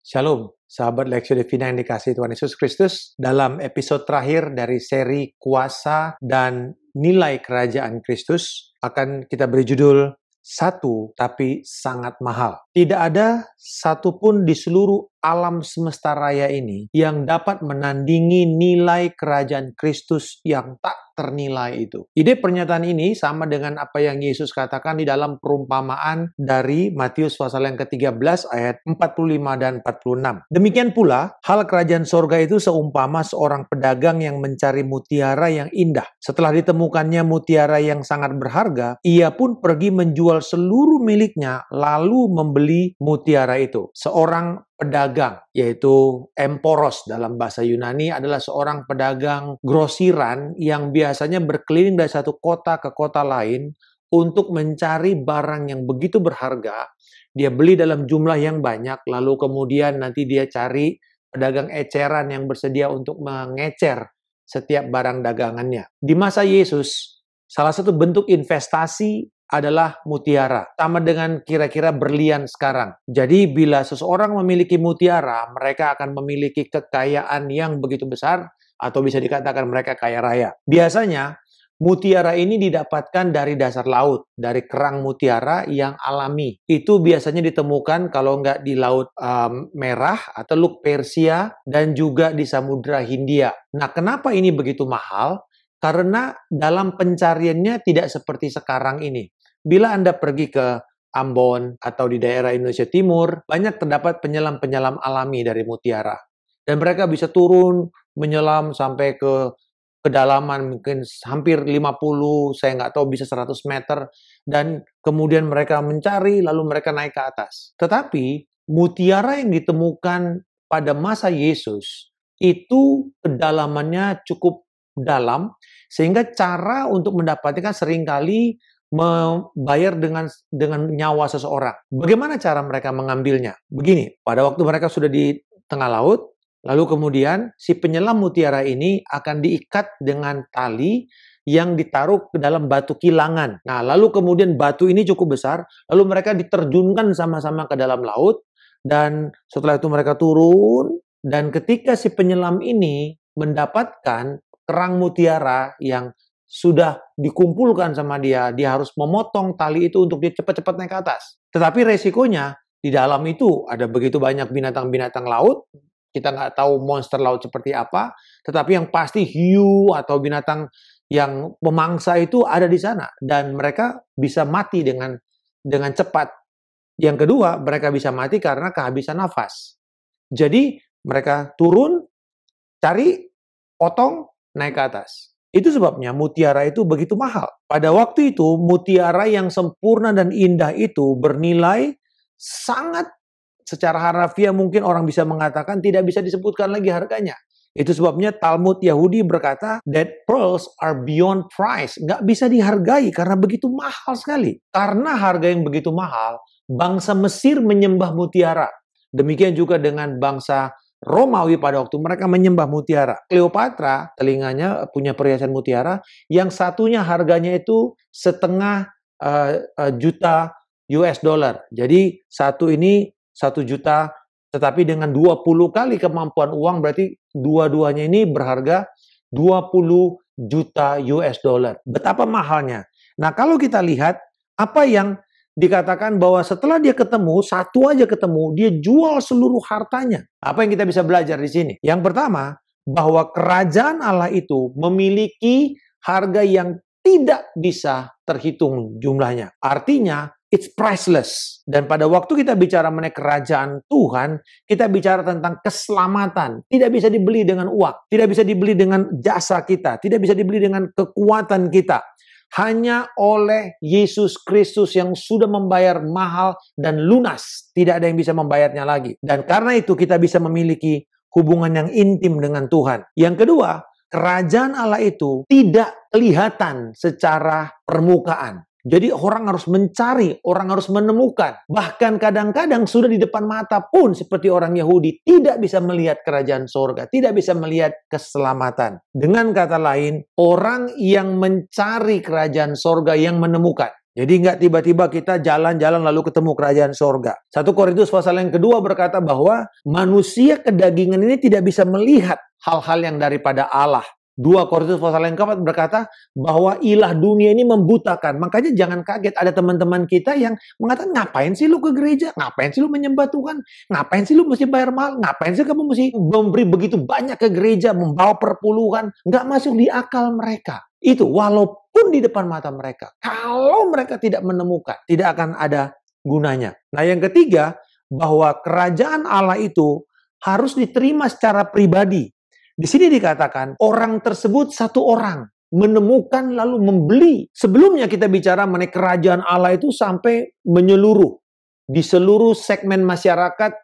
Shalom, sahabat Lexio Divina yang dikasihi Tuhan Yesus Kristus. Dalam episode terakhir dari seri Kuasa dan Nilai Kerajaan Kristus, akan kita beri judul Satu Tapi Sangat Mahal. Tidak ada satupun di seluruh alam semesta raya ini yang dapat menandingi nilai kerajaan Kristus yang tak ternilai itu. Ide pernyataan ini sama dengan apa yang Yesus katakan di dalam perumpamaan dari Matius pasal yang ke-13 ayat 45 dan 46. Demikian pula, hal kerajaan sorga itu seumpama seorang pedagang yang mencari mutiara yang indah. Setelah ditemukannya mutiara yang sangat berharga, ia pun pergi menjual seluruh miliknya lalu membeli mutiara itu. Seorang pedagang, yaitu emporos dalam bahasa Yunani, adalah seorang pedagang grosiran yang biasanya berkeliling dari satu kota ke kota lain untuk mencari barang yang begitu berharga. Dia beli dalam jumlah yang banyak, lalu kemudian nanti dia cari pedagang eceran yang bersedia untuk mengecer setiap barang dagangannya. Di masa Yesus, salah satu bentuk investasi adalah mutiara. Sama dengan kira-kira berlian sekarang. Jadi bila seseorang memiliki mutiara, mereka akan memiliki kekayaan yang begitu besar, atau bisa dikatakan mereka kaya raya. Biasanya, mutiara ini didapatkan dari dasar laut, dari kerang mutiara yang alami. Itu biasanya ditemukan kalau nggak di Laut Merah atau Teluk Persia dan juga di Samudra Hindia. Nah, kenapa ini begitu mahal? Karena dalam pencariannya tidak seperti sekarang ini. Bila Anda pergi ke Ambon atau di daerah Indonesia Timur, banyak terdapat penyelam-penyelam alami dari mutiara. Dan mereka bisa turun, menyelam sampai ke kedalaman mungkin hampir 50, saya nggak tahu bisa 100 meter. Dan kemudian mereka mencari, lalu mereka naik ke atas. Tetapi mutiara yang ditemukan pada masa Yesus, itu kedalamannya cukup dalam, sehingga cara untuk mendapatkan seringkali membayar dengan nyawa seseorang. Bagaimana cara mereka mengambilnya? Begini, pada waktu mereka sudah di tengah laut, lalu kemudian si penyelam mutiara ini akan diikat dengan tali yang ditaruh ke dalam batu kilangan. Nah, lalu kemudian batu ini cukup besar, lalu mereka diterjunkan sama-sama ke dalam laut, dan setelah itu mereka turun, dan ketika si penyelam ini mendapatkan kerang mutiara yang sudah dikumpulkan sama dia harus memotong tali itu untuk dia cepat-cepat naik ke atas. Tetapi resikonya, di dalam itu ada begitu banyak binatang-binatang laut, kita nggak tahu monster laut seperti apa, tetapi yang pasti hiu atau binatang yang pemangsa itu ada di sana, dan mereka bisa mati dengan cepat. Yang kedua, mereka bisa mati karena kehabisan nafas. Jadi, mereka turun, cari, potong, naik ke atas. Itu sebabnya mutiara itu begitu mahal. Pada waktu itu, mutiara yang sempurna dan indah itu bernilai sangat, secara harafiah mungkin orang bisa mengatakan tidak bisa disebutkan lagi harganya. Itu sebabnya Talmud Yahudi berkata, that pearls are beyond price. Nggak bisa dihargai karena begitu mahal sekali. Karena harga yang begitu mahal, bangsa Mesir menyembah mutiara. Demikian juga dengan bangsa Romawi pada waktu mereka menyembah mutiara. Cleopatra telinganya punya perhiasan mutiara, yang satunya harganya itu setengah juta US dollar. Jadi satu ini 1 juta, tetapi dengan 20 kali kemampuan uang berarti dua-duanya ini berharga 20 juta US dollar. Betapa mahalnya. Nah, kalau kita lihat apa yang dikatakan bahwa setelah dia ketemu, satu aja ketemu, dia jual seluruh hartanya. Apa yang kita bisa belajar di sini? Yang pertama, bahwa kerajaan Allah itu memiliki harga yang tidak bisa terhitung jumlahnya. Artinya, it's priceless. Dan pada waktu kita bicara mengenai kerajaan Tuhan, kita bicara tentang keselamatan. Tidak bisa dibeli dengan uang. Tidak bisa dibeli dengan jasa kita. Tidak bisa dibeli dengan kekuatan kita. Hanya oleh Yesus Kristus yang sudah membayar mahal dan lunas. Tidak ada yang bisa membayarnya lagi. Dan karena itu kita bisa memiliki hubungan yang intim dengan Tuhan. Yang kedua, kerajaan Allah itu tidak kelihatan secara permukaan. Jadi orang harus mencari, orang harus menemukan. Bahkan kadang-kadang sudah di depan mata pun seperti orang Yahudi tidak bisa melihat kerajaan sorga, tidak bisa melihat keselamatan. Dengan kata lain, orang yang mencari kerajaan sorga yang menemukan. Jadi nggak tiba-tiba kita jalan-jalan lalu ketemu kerajaan sorga. 1 Korintus pasal yang kedua berkata bahwa manusia kedagingan ini tidak bisa melihat hal-hal yang daripada Allah. 2 Korintus pasal yang keempat berkata bahwa ilah dunia ini membutakan. Makanya jangan kaget ada teman-teman kita yang mengatakan, ngapain sih lu ke gereja? Ngapain sih lu menyembah Tuhan? Ngapain sih lu mesti bayar mahal? Ngapain sih kamu mesti memberi begitu banyak ke gereja, membawa perpuluhan? Nggak masuk di akal mereka. Itu walaupun di depan mata mereka. Kalau mereka tidak menemukan, tidak akan ada gunanya. Nah yang ketiga, bahwa kerajaan Allah itu harus diterima secara pribadi. Di sini dikatakan orang tersebut satu orang menemukan lalu membeli. Sebelumnya kita bicara mengenai kerajaan Allah itu sampai menyeluruh. Di seluruh segmen masyarakat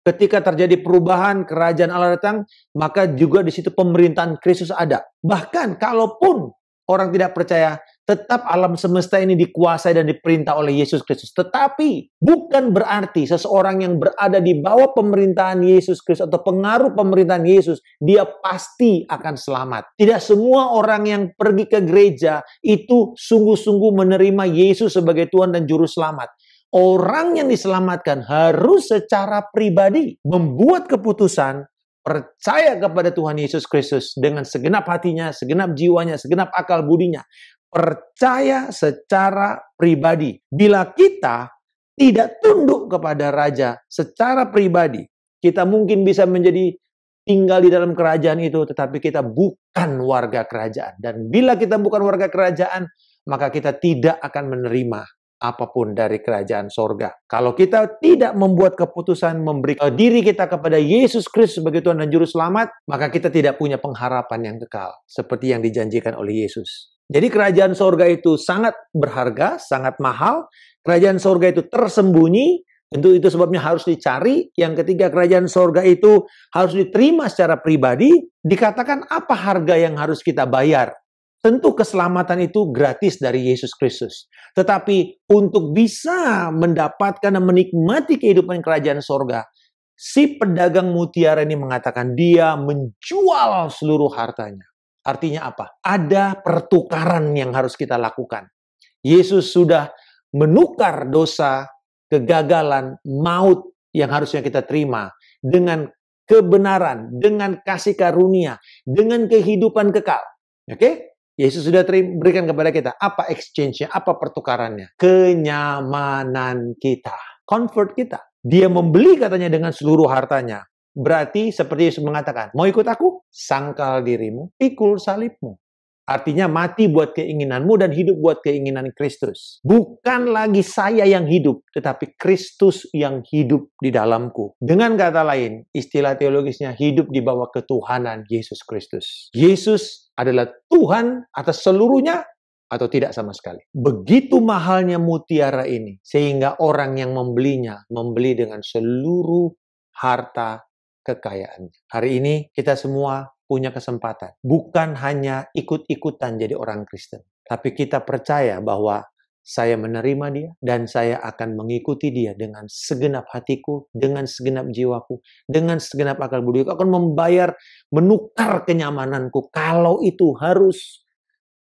ketika terjadi perubahan, kerajaan Allah datang, maka juga di situ pemerintahan Kristus ada. Bahkan kalaupun orang tidak percaya, tetap alam semesta ini dikuasai dan diperintah oleh Yesus Kristus. Tetapi bukan berarti seseorang yang berada di bawah pemerintahan Yesus Kristus atau pengaruh pemerintahan Yesus, dia pasti akan selamat. Tidak semua orang yang pergi ke gereja itu sungguh-sungguh menerima Yesus sebagai Tuhan dan Juru Selamat. Orang yang diselamatkan harus secara pribadi membuat keputusan percaya kepada Tuhan Yesus Kristus dengan segenap hatinya, segenap jiwanya, segenap akal budinya. Percaya secara pribadi. Bila kita tidak tunduk kepada Raja secara pribadi, kita mungkin bisa menjadi tinggal di dalam kerajaan itu, tetapi kita bukan warga kerajaan. Dan bila kita bukan warga kerajaan, maka kita tidak akan menerima apapun dari kerajaan sorga. Kalau kita tidak membuat keputusan memberi diri kita kepada Yesus Kristus sebagai Tuhan dan Juru Selamat, maka kita tidak punya pengharapan yang kekal, seperti yang dijanjikan oleh Yesus. Jadi kerajaan sorga itu sangat berharga, sangat mahal. Kerajaan sorga itu tersembunyi, tentu itu sebabnya harus dicari. Yang ketiga, kerajaan sorga itu harus diterima secara pribadi. Dikatakan apa harga yang harus kita bayar? Tentu keselamatan itu gratis dari Yesus Kristus. Tetapi untuk bisa mendapatkan dan menikmati kehidupan kerajaan sorga, si pedagang mutiara ini mengatakan dia menjual seluruh hartanya. Artinya apa? Ada pertukaran yang harus kita lakukan. Yesus sudah menukar dosa, kegagalan, maut yang harusnya kita terima dengan kebenaran, dengan kasih karunia, dengan kehidupan kekal. Oke? Yesus sudah berikan kepada kita. Apa exchange-nya? Apa pertukarannya? Kenyamanan kita. Comfort kita. Dia membeli katanya dengan seluruh hartanya. Berarti seperti Yesus mengatakan, mau ikut aku? Sangkal dirimu, pikul salibmu. Artinya mati buat keinginanmu dan hidup buat keinginan Kristus. Bukan lagi saya yang hidup, tetapi Kristus yang hidup di dalamku. Dengan kata lain, istilah teologisnya hidup di bawah ketuhanan Yesus Kristus. Yesus adalah Tuhan atas seluruhnya atau tidak sama sekali. Begitu mahalnya mutiara ini, sehingga orang yang membelinya, membeli dengan seluruh harta kekayaannya. Hari ini kita semua punya kesempatan. Bukan hanya ikut-ikutan jadi orang Kristen. Tapi kita percaya bahwa saya menerima dia dan saya akan mengikuti dia dengan segenap hatiku, dengan segenap jiwaku, dengan segenap akal budiku. Akan membayar, menukar kenyamananku. Kalau itu harus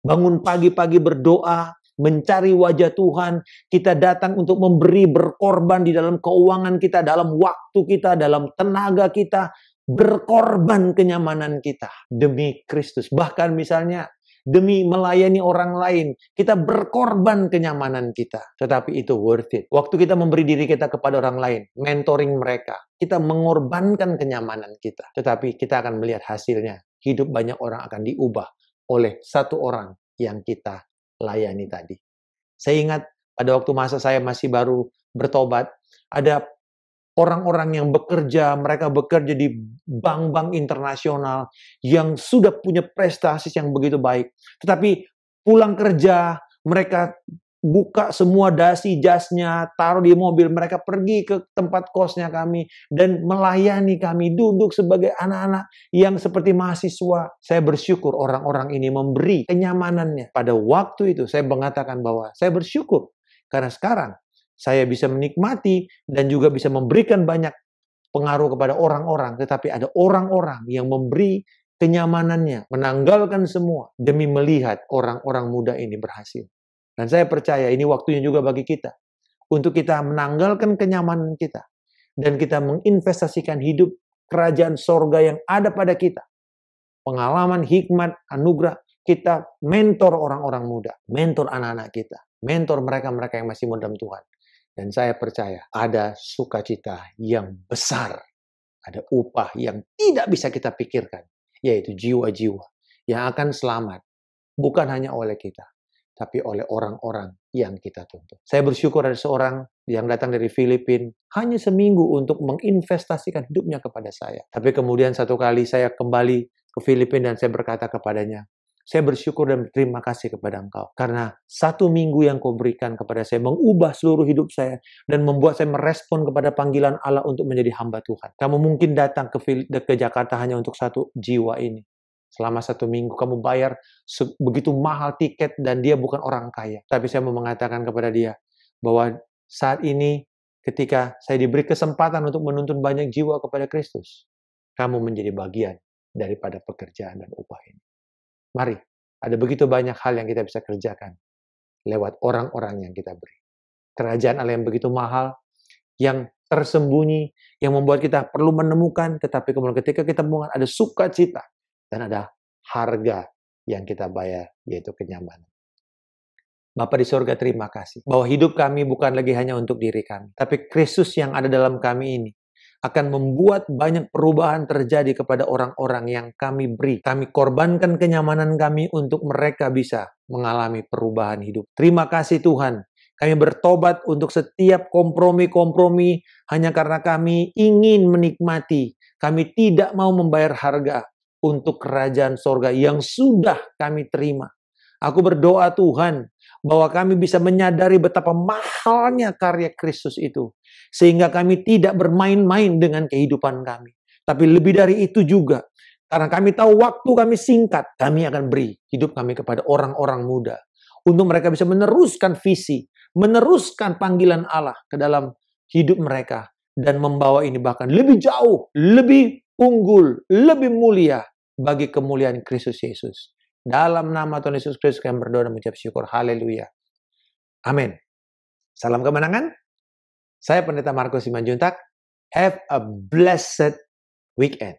bangun pagi-pagi berdoa, mencari wajah Tuhan, kita datang untuk memberi, berkorban di dalam keuangan kita, dalam waktu kita, dalam tenaga kita, berkorban kenyamanan kita demi Kristus. Bahkan misalnya demi melayani orang lain, kita berkorban kenyamanan kita. Tetapi itu worth it. Waktu kita memberi diri kita kepada orang lain, mentoring mereka, kita mengorbankan kenyamanan kita. Tetapi kita akan melihat hasilnya. Hidup banyak orang akan diubah oleh satu orang yang kita layani tadi. Saya ingat pada waktu masa saya masih baru bertobat, ada orang-orang yang bekerja, mereka bekerja di bank-bank internasional yang sudah punya prestasi yang begitu baik. Tetapi pulang kerja, mereka buka semua dasi jasnya, taruh di mobil, mereka pergi ke tempat kosnya kami dan melayani kami, duduk sebagai anak-anak yang seperti mahasiswa. Saya bersyukur orang-orang ini memberi kenyamanannya. Pada waktu itu saya mengatakan bahwa saya bersyukur karena sekarang saya bisa menikmati dan juga bisa memberikan banyak pengaruh kepada orang-orang. Tetapi ada orang-orang yang memberi kenyamanannya, menanggalkan semua demi melihat orang-orang muda ini berhasil. Dan saya percaya ini waktunya juga bagi kita untuk kita menanggalkan kenyamanan kita dan kita menginvestasikan hidup kerajaan sorga yang ada pada kita. Pengalaman, hikmat, anugerah, kita mentor orang-orang muda, mentor anak-anak kita, mentor mereka-mereka yang masih muda dalam Tuhan. Dan saya percaya ada sukacita yang besar, ada upah yang tidak bisa kita pikirkan, yaitu jiwa-jiwa yang akan selamat, bukan hanya oleh kita, tapi oleh orang-orang yang kita tuntut. Saya bersyukur ada seorang yang datang dari Filipina hanya seminggu untuk menginvestasikan hidupnya kepada saya. Tapi kemudian satu kali saya kembali ke Filipina dan saya berkata kepadanya, saya bersyukur dan berterima kasih kepada engkau. Karena 1 minggu yang kau berikan kepada saya mengubah seluruh hidup saya dan membuat saya merespon kepada panggilan Allah untuk menjadi hamba Tuhan. Kamu mungkin datang ke Jakarta hanya untuk 1 jiwa ini. Selama 1 minggu kamu bayar begitu mahal tiket dan dia bukan orang kaya. Tapi saya mau mengatakan kepada dia bahwa saat ini ketika saya diberi kesempatan untuk menuntun banyak jiwa kepada Kristus, kamu menjadi bagian daripada pekerjaan dan upah ini. Mari, ada begitu banyak hal yang kita bisa kerjakan lewat orang-orang yang kita beri. Kerajaan Allah yang begitu mahal, yang tersembunyi, yang membuat kita perlu menemukan, tetapi kemudian ketika kita menemukan ada sukacita dan ada harga yang kita bayar, yaitu kenyamanan. Bapa di sorga, terima kasih bahwa hidup kami bukan lagi hanya untuk diri kami, tapi Kristus yang ada dalam kami ini akan membuat banyak perubahan terjadi kepada orang-orang yang kami beri. Kami korbankan kenyamanan kami untuk mereka bisa mengalami perubahan hidup. Terima kasih Tuhan. Kami bertobat untuk setiap kompromi-kompromi hanya karena kami ingin menikmati. Kami tidak mau membayar harga untuk kerajaan sorga yang sudah kami terima. Aku berdoa Tuhan bahwa kami bisa menyadari betapa mahalnya karya Kristus itu. Sehingga kami tidak bermain-main dengan kehidupan kami. Tapi lebih dari itu juga, karena kami tahu waktu kami singkat, kami akan beri hidup kami kepada orang-orang muda. Untuk mereka bisa meneruskan visi, meneruskan panggilan Allah ke dalam hidup mereka. Dan membawa ini bahkan lebih jauh, lebih unggul, lebih mulia bagi kemuliaan Kristus Yesus. Dalam nama Tuhan Yesus Kristus kami berdoa dan mengucap syukur. Haleluya. Amin. Salam kemenangan. Saya Pendeta Markus Simanjuntak. Have a blessed weekend.